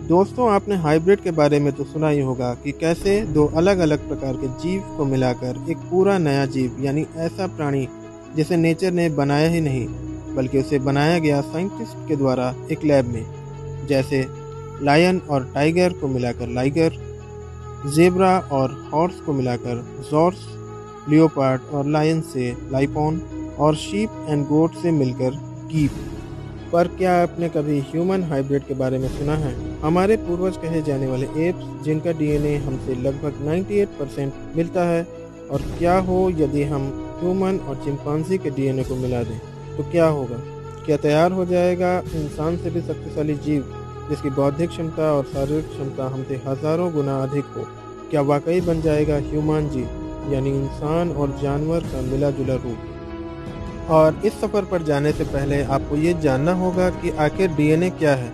दोस्तों, आपने हाइब्रिड के बारे में तो सुना ही होगा कि कैसे दो अलग अलग प्रकार के जीव को मिलाकर एक पूरा नया जीव यानी ऐसा प्राणी जिसे नेचर ने बनाया ही नहीं बल्कि उसे बनाया गया साइंटिस्ट के द्वारा एक लैब में। जैसे लायन और टाइगर को मिलाकर लाइगर, जेब्रा और हॉर्स को मिलाकर जॉर्स, लियोपार्ड और लायन से लाइपॉन और शीप एंड गोट से मिलकर कीप। पर क्या आपने कभी ह्यूमन हाइब्रिड के बारे में सुना है? हमारे पूर्वज कहे जाने वाले एप्स जिनका डीएनए हमसे लगभग 98% मिलता है। और क्या हो यदि हम ह्यूमन और चिंपांजी के डीएनए को मिला दें, तो क्या होगा? क्या तैयार हो जाएगा इंसान से भी शक्तिशाली जीव जिसकी बौद्धिक क्षमता और शारीरिक क्षमता हमसे हजारों गुना अधिक हो? क्या वाकई बन जाएगा ह्यूमन जीव यानी इंसान और जानवर का मिला जुला रूप? और इस सफ़र पर जाने से पहले आपको ये जानना होगा कि आखिर डीएनए क्या है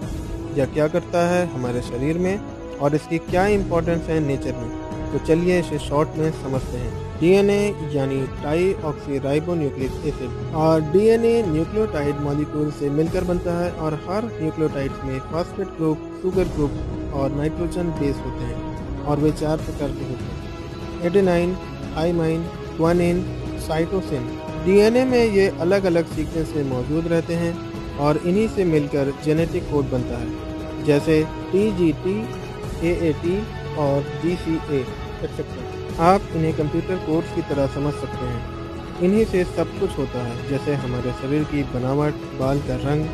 या क्या करता है हमारे शरीर में और इसकी क्या इम्पोर्टेंस है नेचर में। तो चलिए इसे शॉर्ट में समझते हैं। डीएनए यानी डाईऑक्सीराइबोन्यूक्लिक एसिड, और डीएनए न्यूक्लियोटाइड मॉलिक्यूल से मिलकर बनता है और हर न्यूक्लियोटाइड में फॉस्फेट ग्रुप, शुगर ग्रुप और नाइट्रोजन बेस होते हैं और वे 4 प्रकार के होते हैं: adenine, thymine, guanine, cytosine. DNA में ये अलग अलग सीक्वेंस में मौजूद रहते हैं और इन्हीं से मिलकर जेनेटिक कोड बनता है, जैसे TGT, AAT और GCA एक्सेट्रा। आप इन्हें कंप्यूटर कोड्स की तरह समझ सकते हैं। इन्हीं से सब कुछ होता है, जैसे हमारे शरीर की बनावट, बाल का रंग,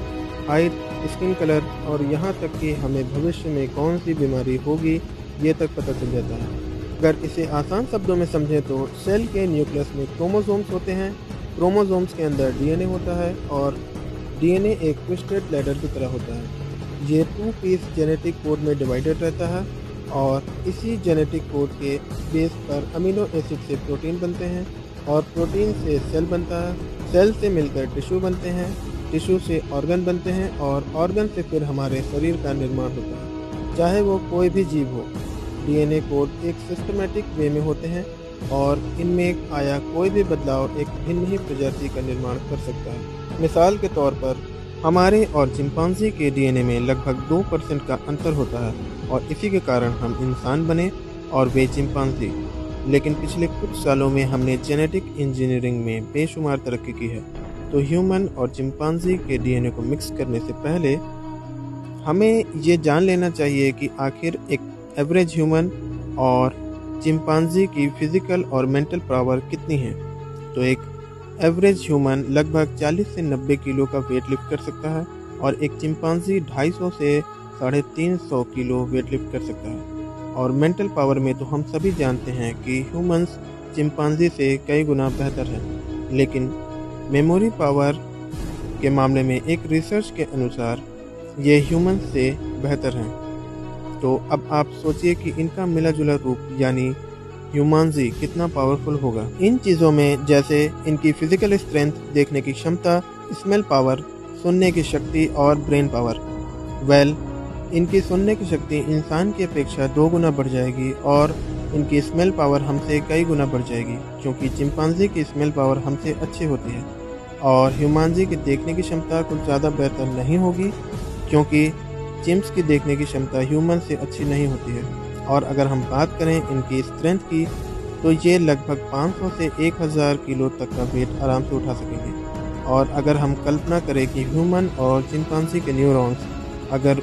हाइट, स्किन कलर और यहाँ तक कि हमें भविष्य में कौन सी बीमारी होगी ये तक पता चल जाता है। अगर इसे आसान शब्दों में समझें तो सेल के न्यूक्लियस में क्रोमोसोम्स होते हैं, क्रोमोसोम्स के अंदर डीएनए होता है और डीएनए एक ट्विस्टेड लैडर की तरह होता है। ये 2 पीस जेनेटिक कोड में डिवाइडेड रहता है और इसी जेनेटिक कोड के बेस पर अमीनो एसिड से प्रोटीन बनते हैं और प्रोटीन से सेल बनता है, सेल से मिलकर टिश्यू बनते हैं, टिश्यू से ऑर्गन बनते हैं और ऑर्गन से फिर हमारे शरीर का निर्माण होता है, चाहे वो कोई भी जीव हो। डीएनए कोड एक सिस्टमेटिक वे में होते हैं और इनमें आया कोई भी बदलाव एक भिन्न ही प्रजाति का निर्माण कर सकता है। मिसाल के तौर पर हमारे और चिंपांजी के डीएनए में लगभग 2% का अंतर होता है और इसी के कारण हम इंसान बने और वे चिंपांजी। लेकिन पिछले कुछ सालों में हमने जेनेटिक इंजीनियरिंग में बेशुमार तरक्की की है। तो ह्यूमन और चिंपांजी के डीएनए को मिक्स करने से पहले हमें ये जान लेना चाहिए कि आखिर एक एवरेज ह्यूमन और चिंपांजी की फिजिकल और मेंटल पावर कितनी है। तो एक एवरेज ह्यूमन लगभग 40 से 90 किलो का वेट लिफ्ट कर सकता है और एक चिंपांजी 250 से 350 किलो वेट लिफ्ट कर सकता है। और मेंटल पावर में तो हम सभी जानते हैं कि ह्यूमंस चिंपांजी से कई गुना बेहतर है। लेकिन मेमोरी पावर के मामले में एक रिसर्च के अनुसार ये ह्यूमंस से बेहतर हैं। तो अब आप सोचिए कि इनका मिला जुला रूप यानी ह्यूमंजी कितना पावरफुल होगा। इन चीज़ों में जैसे इनकी फिजिकल स्ट्रेंथ, देखने की क्षमता, स्मेल पावर, सुनने की शक्ति और ब्रेन पावर। इनकी सुनने की शक्ति इंसान की अपेक्षा 2 गुना बढ़ जाएगी और इनकी स्मेल पावर हमसे कई गुना बढ़ जाएगी, क्योंकि चिंपांजी की स्मेल पावर हमसे अच्छी होती है। और ह्यूमंजी की देखने की क्षमता कुछ ज़्यादा बेहतर नहीं होगी, क्योंकि चिम्प्स की देखने की क्षमता ह्यूमन से अच्छी नहीं होती है। और अगर हम बात करें इनकी स्ट्रेंथ की, तो ये लगभग 500 से 1000 किलो तक का वेट आराम से उठा सकेंगे। और अगर हम कल्पना करें कि ह्यूमन और चिंपांजी के न्यूरॉन्स अगर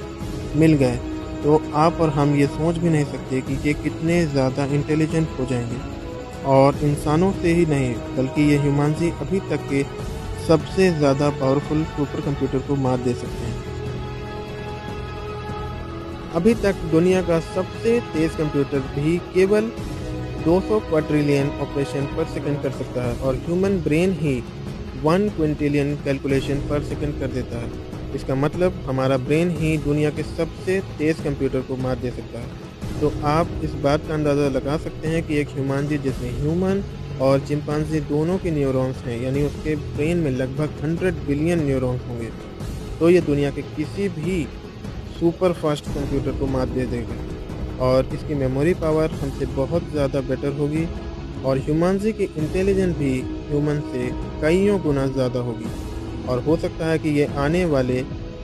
मिल गए, तो आप और हम ये सोच भी नहीं सकते कि ये कितने ज़्यादा इंटेलिजेंट हो जाएंगे। और इंसानों से ही नहीं बल्कि ये ह्यूमंजी अभी तक के सबसे ज़्यादा पावरफुल सुपर कंप्यूटर को मात दे सकते हैं। अभी तक दुनिया का सबसे तेज कंप्यूटर भी केवल 200 क्वाड्रिलियन ऑपरेशन पर सेकंड कर सकता है और ह्यूमन ब्रेन ही 1 क्विंटिलियन कैलकुलेशन पर सेकंड कर देता है। इसका मतलब हमारा ब्रेन ही दुनिया के सबसे तेज कंप्यूटर को मात दे सकता है। तो आप इस बात का अंदाज़ा लगा सकते हैं कि एक ह्यूमंजी जिसमें ह्यूमन और चिंपांजी दोनों के न्यूरॉन्स हैं, यानी उसके ब्रेन में लगभग 100 बिलियन न्यूरॉन्स होंगे, तो ये दुनिया के किसी भी सुपर फास्ट कंप्यूटर को मात दे देगा। और इसकी मेमोरी पावर हमसे बहुत ज़्यादा बेटर होगी और ह्यूमंजी की इंटेलिजेंस भी ह्यूमन से कईयों गुना ज़्यादा होगी। और हो सकता है कि ये आने वाले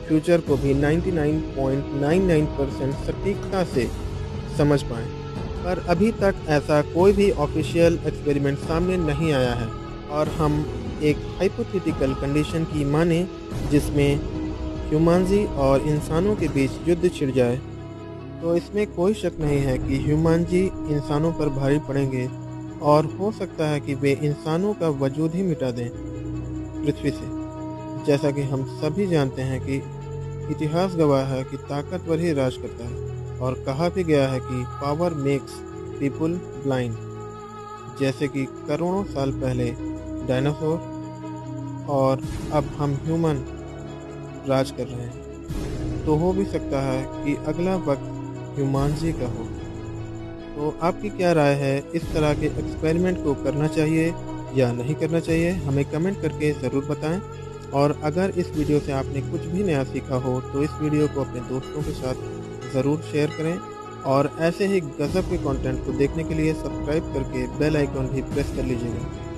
फ्यूचर को भी 99.99% सटीकता से समझ पाएं। पर अभी तक ऐसा कोई भी ऑफिशियल एक्सपेरिमेंट सामने नहीं आया है और हम एक हाइपोथेटिकल कंडीशन की माने जिसमें ह्यूमनजी और इंसानों के बीच युद्ध छिड़ जाए, तो इसमें कोई शक नहीं है कि ह्यूमनजी इंसानों पर भारी पड़ेंगे और हो सकता है कि वे इंसानों का वजूद ही मिटा दें पृथ्वी से। जैसा कि हम सभी जानते हैं कि इतिहास गवाह है कि ताकतवर ही राज करता है और कहा भी गया है कि पावर मेक्स पीपुल ब्लाइंड। जैसे कि करोड़ों साल पहले डायनासोर और अब हम ह्यूमन राज कर रहे हैं, तो हो भी सकता है कि अगला वक्त ह्यूमनजी का हो। तो आपकी क्या राय है, इस तरह के एक्सपेरिमेंट को करना चाहिए या नहीं करना चाहिए? हमें कमेंट करके ज़रूर बताएं। और अगर इस वीडियो से आपने कुछ भी नया सीखा हो तो इस वीडियो को अपने दोस्तों के साथ ज़रूर शेयर करें और ऐसे ही गज़ब के कंटेंट को देखने के लिए सब्सक्राइब करके बेल आइकन भी प्रेस कर लीजिएगा।